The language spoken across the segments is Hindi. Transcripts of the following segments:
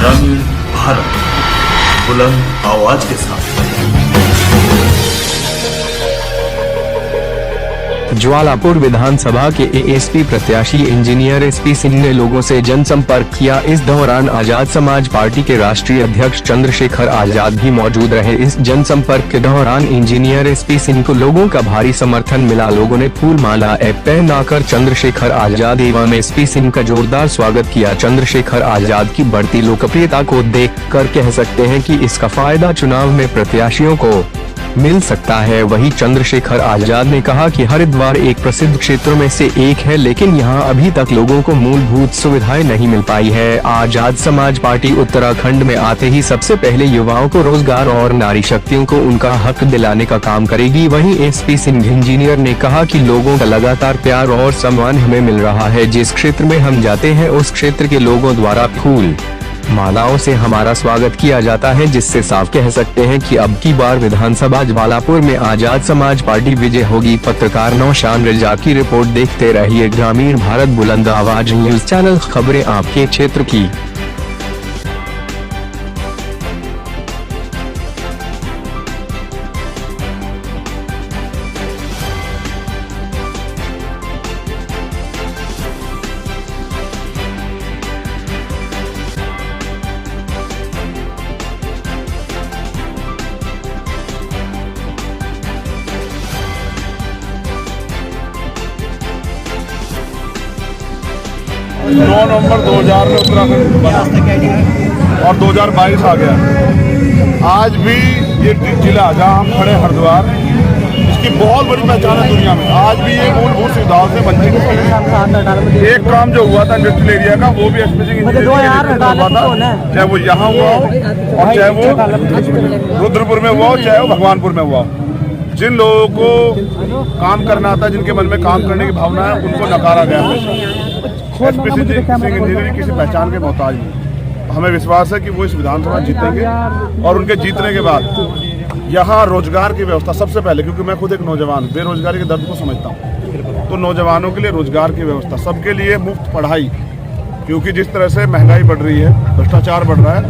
ग्रामीण भारत बुलंद आवाज के साथ। ज्वालापुर विधानसभा के एएसपी प्रत्याशी इंजीनियर एसपी सिंह ने लोगों से जनसंपर्क किया। इस दौरान आजाद समाज पार्टी के राष्ट्रीय अध्यक्ष चंद्रशेखर आजाद भी मौजूद रहे। इस जनसंपर्क के दौरान इंजीनियर एसपी सिंह को लोगों का भारी समर्थन मिला। लोगों ने फूल माला पहनाकर चंद्रशेखर आजाद एवं एसपी सिंह का जोरदार स्वागत किया। चंद्रशेखर आजाद की बढ़ती लोकप्रियता को देखकर कह सकते हैं कि इसका फायदा चुनाव में प्रत्याशियों को मिल सकता है। वहीं चंद्रशेखर आजाद ने कहा कि हरिद्वार एक प्रसिद्ध क्षेत्रों में से एक है, लेकिन यहां अभी तक लोगों को मूलभूत सुविधाएं नहीं मिल पाई है। आजाद समाज पार्टी उत्तराखंड में आते ही सबसे पहले युवाओं को रोजगार और नारी शक्तियों को उनका हक दिलाने का काम करेगी। वहीं एसपी सिंह इंजीनियर ने कहा कि लोगों का लगातार प्यार और सम्मान हमें मिल रहा है। जिस क्षेत्र में हम जाते हैं उस क्षेत्र के लोगों द्वारा फूल मालाओं से हमारा स्वागत किया जाता है, जिससे साफ कह सकते हैं कि अब की बार विधानसभा ज्वालापुर में आजाद समाज पार्टी विजय होगी। पत्रकार नौशान रजा की रिपोर्ट देखते रहिए ग्रामीण भारत बुलंद आवाज न्यूज चैनल, खबरें आपके क्षेत्र की। नवंबर 2000 में उत्तराखंड बना और 2022 आ गया। आज भी ये जिला जहाँ हम खड़े हरिद्वार, इसकी बहुत बड़ी पहचान है दुनिया में। आज भी ये मूलभूत सुविधाओं से वंचित है। एक काम जो हुआ था इंडस्ट्रियल एरिया का, वो भी एसपी सिंह हुआ था, चाहे वो यहाँ हुआ हो और चाहे वो रुद्रपुर में हुआ हो, चाहे वो भगवानपुर में हुआ हो। जिन लोगों को काम करना आता है, जिनके मन में काम करने की भावना है, उनको नकारा गया। एसपी सिंह इंजीनियर किसी पहचान के मोहताज नहीं। हमें विश्वास है कि वो इस विधानसभा जीतेंगे और उनके जीतने के बाद यहाँ रोजगार की व्यवस्था सबसे पहले, क्योंकि मैं खुद एक नौजवान बेरोजगारी के दर्द को समझता हूँ, तो नौजवानों के लिए रोजगार की व्यवस्था, सबके लिए मुफ्त पढ़ाई, क्योंकि जिस तरह से महंगाई बढ़ रही है, भ्रष्टाचार बढ़ रहा है,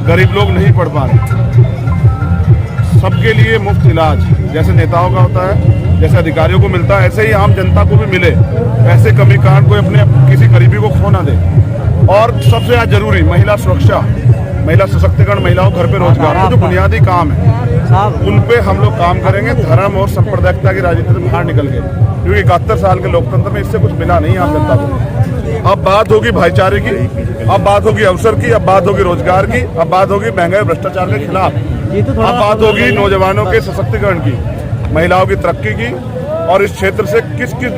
गरीब लोग नहीं पढ़ पा रहे, सबके लिए मुफ्त इलाज, जैसे नेताओं का होता है, जैसे अधिकारियों को मिलता है, ऐसे ही आम जनता को भी मिले। ऐसे कमी कांड कोई अपने किसी गरीबी को खो ना दे। और सबसे ज्यादा जरूरी महिला सुरक्षा, महिला सशक्तिकरण, महिलाओं घर पे रोजगार, जो बुनियादी काम है उन पे हम लोग काम करेंगे, धर्म और सांप्रदायिकता की राजनीति से बाहर निकल गए, क्योंकि 71 साल के लोकतंत्र में इससे कुछ मिला नहीं आम जनता को। अब बात होगी भाईचारे की, अब बात होगी अवसर की, अब बात होगी रोजगार की, अब बात होगी महंगाई भ्रष्टाचार के खिलाफ, अब बात होगी नौजवानों के सशक्तिकरण की, महिलाओं की तरक्की की, और इस क्षेत्र से किस किस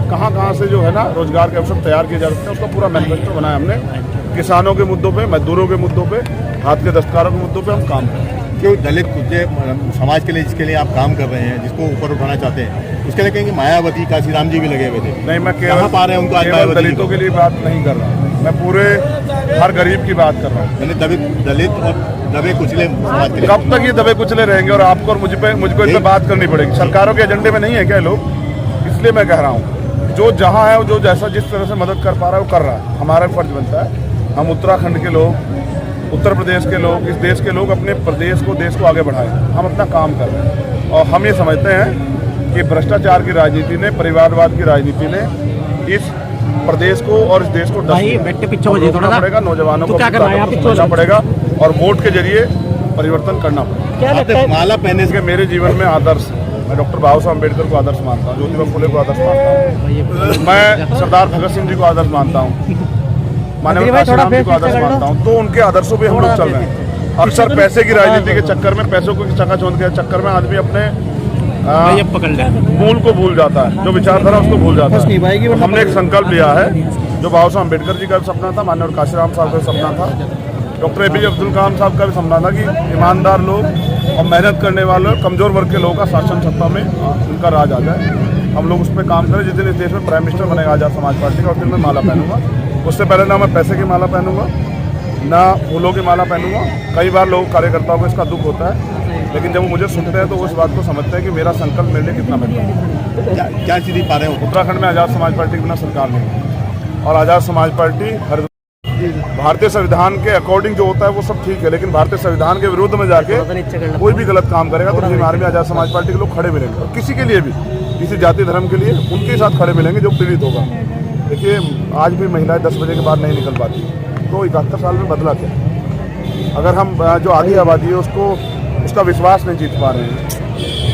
कहाँ से जो है ना रोजगार के अवसर तैयार किए जा सकते हैं, उसका पूरा मैनिफेस्टो बनाया हमने। किसानों के मुद्दों पे, मजदूरों के मुद्दों पे, हाथ के दस्तकारों के मुद्दों पे हम काम कर रहे हैं। जो दलित समाज के लिए जिसके लिए आप काम कर रहे हैं, जिसको ऊपर उठाना चाहते हैं, उसके लिए कहेंगे मायावती काशीराम जी भी लगे हुए थे। नहीं, मैं केवल दलितों के लिए बात नहीं कर रहा, मैं पूरे हर गरीब की बात कर रहा हूँ। दलित और दबे कुचले समाज के लिए कब तक ये दबे कुचले रहेंगे, और आपको और मुझको इस पर बात करनी पड़ेगी। सरकारों के एजेंडे में नहीं है क्या लोग? इसलिए मैं कह रहा हूँ, जो जहाँ है, जो जैसा जिस तरह से मदद कर पा रहा है वो कर रहा है। हमारा फर्ज बनता है, हम उत्तराखंड के लोग, उत्तर प्रदेश के लोग, इस देश के लोग अपने प्रदेश को, देश को आगे बढ़ाएं। हम अपना काम कर रहे हैं और हम ये समझते हैं कि भ्रष्टाचार की राजनीति ने, परिवारवाद की राजनीति ने इस प्रदेश को और इस देश को रोकना पड़ेगा, नौजवानों को सोचना पड़ेगा और वोट के जरिए परिवर्तन करना पड़ेगा। माला पहनने से मेरे जीवन में आदर्श, मैं डॉक्टर बाबा साहब अम्बेडकर को आदर्श मानता हूँ, ज्योतिबा फुले को आदर्श मानता हूँ, मैं सरदार भगत सिंह जी को आदर्श मानता हूँ, माननीय काशीराम जी को आदर्श मानता हूँ। तो उनके आदर्शों पे हम लोग चल रहे हैं। अक्सर पैसे की राजनीति के चक्कर में, पैसों को चकाचौंध के चक्कर में आदमी अपने मूल को भूल जाता है, जो विचारधारा उसको भूल जाता है। हमने एक संकल्प लिया है, जो बाबा साहब अम्बेडकर जी का भी सपना था, माननीय काशीराम साहब का भी सपना था, डॉक्टर APJ अब्दुल कलाम साहब का भी सपना था कि ईमानदार लोग और मेहनत करने वाले कमजोर वर्ग के लोगों का शासन सत्ता में उनका राज आ जाए। हम लोग उस पर काम करें। जिस दिन इस देश में प्राइम मिनिस्टर बनेगा आजाद समाज पार्टी का, उस दिन मैं माला पहनूंगा। उससे पहले ना मैं पैसे की माला पहनूंगा, ना फूलों की माला पहनूंगा। कई बार लोग कार्यकर्ताओं को इसका दुख होता है, लेकिन जब वो मुझे सुनते हैं तो वो इस बात को समझते हैं कि मेरा संकल्प मेरे लिए कितना महत्वपूर्ण है। क्या चीज़ पा रहे हो? उत्तराखंड में आजाद समाज पार्टी के बिना सरकार नहीं, और आजाद समाज पार्टी हर भारतीय संविधान के अकॉर्डिंग जो होता है वो सब ठीक है, लेकिन भारतीय संविधान के विरुद्ध में जाके कोई भी गलत काम करेगा तो भीम आर्मी आजाद समाज पार्टी के लोग खड़े मिलेंगे, और किसी के लिए भी, किसी जाति धर्म के लिए उनके साथ खड़े मिलेंगे जो पीड़ित होगा। देखिए आज भी महिलाएं 10 बजे के बाद नहीं निकल पाती, तो 71 साल में बदला क्या? अगर हम जो आधी आबादी है उसको उसका विश्वास नहीं जीत पा रहे हैं,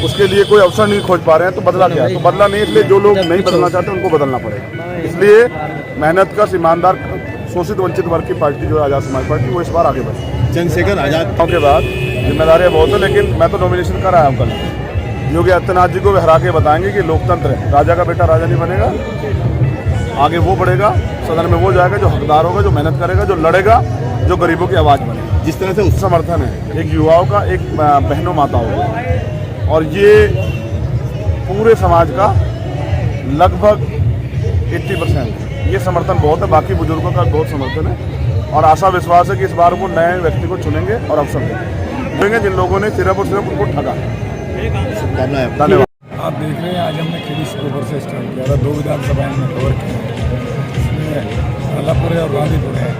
उसके लिए कोई अवसर नहीं खोज पा रहे हैं, तो बदला क्या है? तो बदला नहीं, इसलिए जो लोग नहीं बदलना चाहते उनको बदलना पड़ेगा। इसलिए मेहनत का ईमानदार शोषित वंचित वर्ग की पार्टी जो है आजाद समाज पार्टी, वो इस बार आगे बढ़े। चंद्रशेखर आजाद के बाद जिम्मेदारियाँ बहुत है, लेकिन मैं तो नॉमिनेशन कर आया हूँ कल। योगी आदित्यनाथ जी को भी हरा के बताएंगे कि लोकतंत्र है, राजा का बेटा राजा नहीं बनेगा, आगे वो बढ़ेगा, सदन में वो जाएगा जो हकदार होगा, जो मेहनत करेगा, जो लड़ेगा, जो गरीबों की आवाज़ बनेगा। जिस तरह से समर्थन है एक युवाओं का, एक बहनों माताओं का, और ये पूरे समाज का लगभग 80% ये समर्थन बहुत है। बाकी बुजुर्गों का बहुत समर्थन है, और आशा विश्वास है कि इस बार वो नए व्यक्ति को चुनेंगे और अवसर देंगे जिन लोगों ने सिर्फ और सिर्फ उनको ठगा। धन्यवाद। आप देख रहे हैं आज हमने खेड़ी स्कोबर से स्टार्ट किया था, 2 विधानसभाएं हमने कवर की, इसमें आलापुर और गांधीपुर है,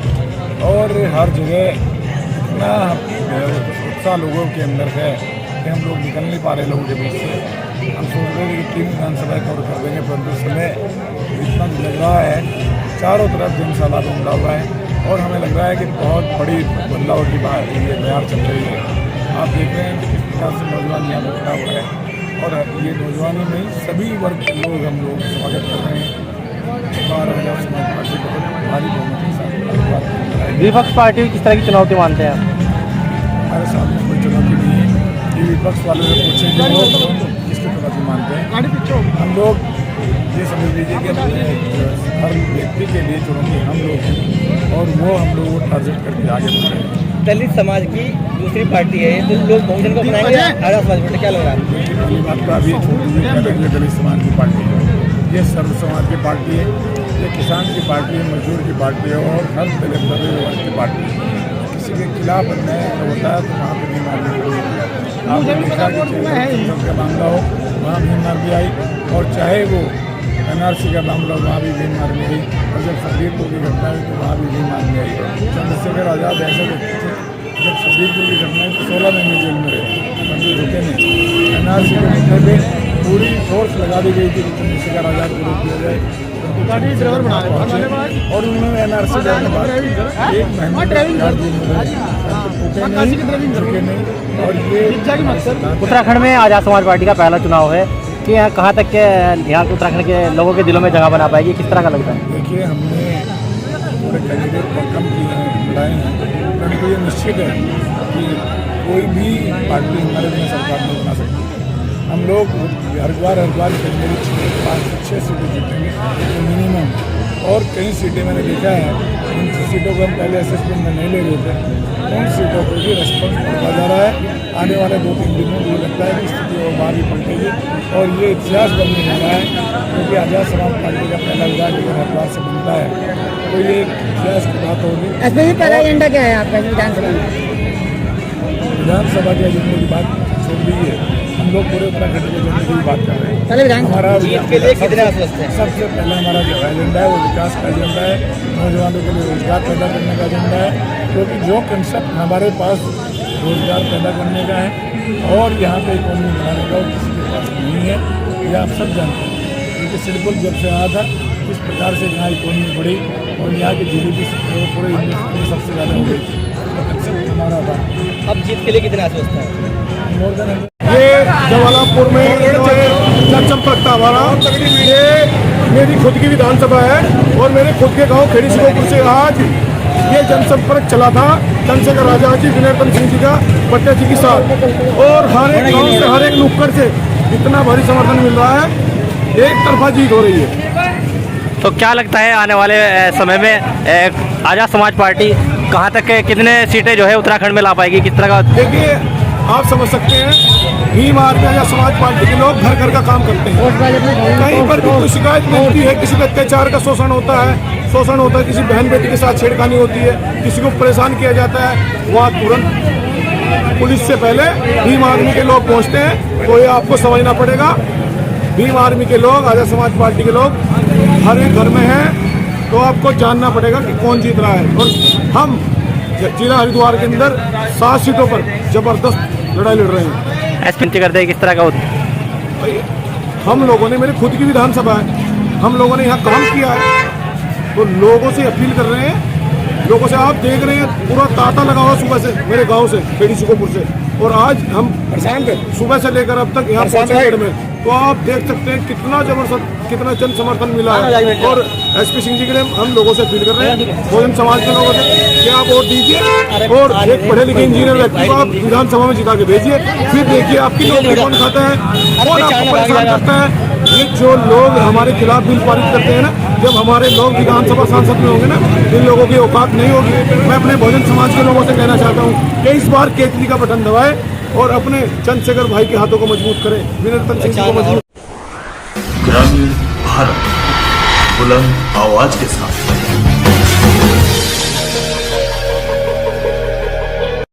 और हर जगह इतना उत्साह लोगों के अंदर है कि हम लोग निकल नहीं पा रहे लोगों के बीच से। हम सोच रहे थे कि 3 विधानसभाएं कवर कर देंगे, परंतु समय इतना लग रहा है, चारों तरफ जनसैलाब उमड़ा हुआ है, और हमें लग रहा है कि बहुत बड़ी बदलाव की बात ये तैयार चल रही है। आप देख रहे हैं कि किस प्रकार से नौजवान यहाँ पर खड़ा हुआ है, और ये नौजवानों में सभी वर्ग के लोग हम लोग स्वागत कर रहे हैं। आजाद समाज पार्टी बहुत भारी बहुमत के साथ विपक्ष पार्टी किस तरह की चुनौती मानते हैं आप? हमारे सामने कोई चुनौती नहीं है। ये विपक्ष वालों से पूछे कि वो किसकी चुनौती मानते हैं। हम लोग ये समझ लीजिए कि हर व्यक्ति के लिए चुनौती हम लोग हैं, और वो हम लोग को टारगेट करके आगे बढ़ रहे हैं। दलित समाज की दूसरी पार्टी है, तो लोग बहुजन को अपनाएंगे आजाद समाज पार्टी, क्या लग रहा है? ये बात का अभी छोड़ दीजिए, ये दलित समाज की पार्टी है, ये सर्व समाज की पार्टी है, ये किसान की पार्टी है, मजदूर की पार्टी है, और हर दलित वर्ग की पार्टी है। किसी के खिलाफ अन्याय होता है तो वहाँ पर भी मारने की आपने देखा कि का मामला हो वहाँ भी मार भी आई, और चाहे वो NRC का मामला वहाँ भी भीम आर्मी आई, और जब शबीरपुर की घटना हुई तो वहाँ भी भीम आर्मी आई। चंद्रशेखर आजाद ऐसे व्यक्ति थे, जब शबीरपुर की घटना हुई तो 16 महीने जेल में रहे, परंतु रुके नहीं। NRC के मुद्दे पर पूरी फोर्स लगा दी गई थी कि चंद्रशेखर आजाद को रोक दिया जाए, और उन्होंने NRC जाने के बाद 1 महीने और ये उत्तराखंड में आजाद समाज पार्टी का पहला चुनाव है कि यहाँ कहाँ तक के यहाँ के उत्तराखंड के लोगों के दिलों में जगह बना पाएगी, किस तरह का लगता है? देखिए, हमने पूरे कैंडिडेट पर कम की हैं, लड़ाई हैं, परंतु ये निश्चित है कि कोई भी पार्टी हमारे लिए सरकार नहीं बना सकती। हम लोग हरिद्वार कैंडिडेट 5 से 6 सीटें जीतेंगे मिनिमम, और कई सीटें मैंने देखा है उन सीटों को हम पहले असेसमेंट में नहीं ले रहे थे, उन सीटों पर भी रेस्पॉन्स बढ़ता जा रहा है। आने वाले 2-3 दिन में मुझे लगता है कि स्थिति और बाहर भी पलटेगी, और ये इतिहास बनने जा रहा है, क्योंकि आजाद समाज पार्टी का पहला विधायक अगर हरिद्वार से बनता है तो ये एक इतिहास की बात होगी। पहला एजेंडा क्या है आपका विधानसभा में? विधानसभा के एजेंडे की बात छोड़ दीजिए, हम लोग पूरे उत्तराखंड के एजेंडे की बात कर रहे हैं। हमारा के लिए कितने आश्वस्त हैं? सबसे पहले हमारा जो एजेंडा है वो विकास का एजेंडा है, नौजवानों के लिए रोजगार पैदा करने का एजेंडा है, क्योंकि जो कंसेप्ट हमारे पास रोजगार पैदा करने का है और यहाँ पे इकोनॉमी बनाने का वो किसी के पास नहीं है, ये आप सब जानते हैं। क्योंकि सिडकुल जब से आया था इस प्रकार से यहाँ इकोनॉमी बढ़ी, और यहाँ की GDP पूरे हिंदुस्तान में सबसे ज़्यादा हो गई थी, तो कंसेप्ट हमारा था। अब जीत के लिए कितने आश्वस्त हैं? मोर देन ये जवालापुर में जनसंपर्क था हमारा, ये मेरी खुद की विधानसभा है, और मेरे खुद के गांव खेड़ी सिकोपुर से आज ये जनसंपर्क चला था चंद्रशेखर आजाद जी, विनय सिंह जी का पट्टे जी के साथ, और हर एक गाँव से, हर एक नुक्कड़ से इतना भारी समर्थन मिल रहा है, एक तरफा जीत हो रही है। तो क्या लगता है आने वाले समय में आजाद समाज पार्टी कहाँ तक कितने सीटें जो है उत्तराखंड में ला पाएगी, किस तरह का? देखिए, आप समझ सकते हैं, भीम आर्मी आजाद समाज पार्टी के लोग घर घर का काम करते हैं, कहीं पर भी कोई शिकायत मिलती है, किसी पे अत्याचार का शोषण होता है, किसी बहन बेटी के साथ छेड़खानी होती है, किसी को परेशान किया जाता है, वहाँ तुरंत पुलिस से पहले भीम आर्मी के लोग पहुँचते हैं। तो ये आपको समझना पड़ेगा, भीम आर्मी के लोग, आजाद समाज पार्टी के लोग हर एक घर में हैं, तो आपको जानना पड़ेगा कि कौन जीत रहा है। और हम जिला हरिद्वार के अंदर 7 सीटों पर जबरदस्त लड़ाई लड़ रहे हैं। ऐसे करते हैं किस तरह का भाई हम लोगों ने, मेरी खुद की विधानसभा है, हम लोगों ने यहाँ काम किया है, तो लोगों से अपील कर रहे हैं, लोगों से आप देख रहे हैं पूरा तांता लगा हुआ सुबह से मेरे गांव से, खेड़ी सुखोपुर से, और आज हम सुबह से लेकर अब तक यहाँ पहुँचे में, तो आप देख सकते हैं कितना जबरदस्त, कितना जन समर्थन मिला है। और एसपी सिंह जी के लिए हम लोगों से अपील कर रहे हैं, बहुजन समाज के लोगों से, कि आप वोट दीजिए और एक पढ़े लिखे इंजीनियर व्यक्ति को आप विधानसभा में जिता के भेजिए, फिर देखिए आपकी नौकरी कौन खाता है, कौन आपको परेशान करता है। ये जो लोग हमारे खिलाफ बिल पारित करते हैं ना, जब हमारे लोग विधानसभा सांसद में होंगे ना, इन लोगों की औकात नहीं होगी। मैं अपने बहुजन समाज के लोगों से कहना चाहता हूँ कि इस बार केतली का बटन दबाए और अपने चंद्रशेखर भाई के हाथों को मजबूत करें, विनय सिंह जी को मजबूत। ग्रामीण भारत बुलंद आवाज के साथ।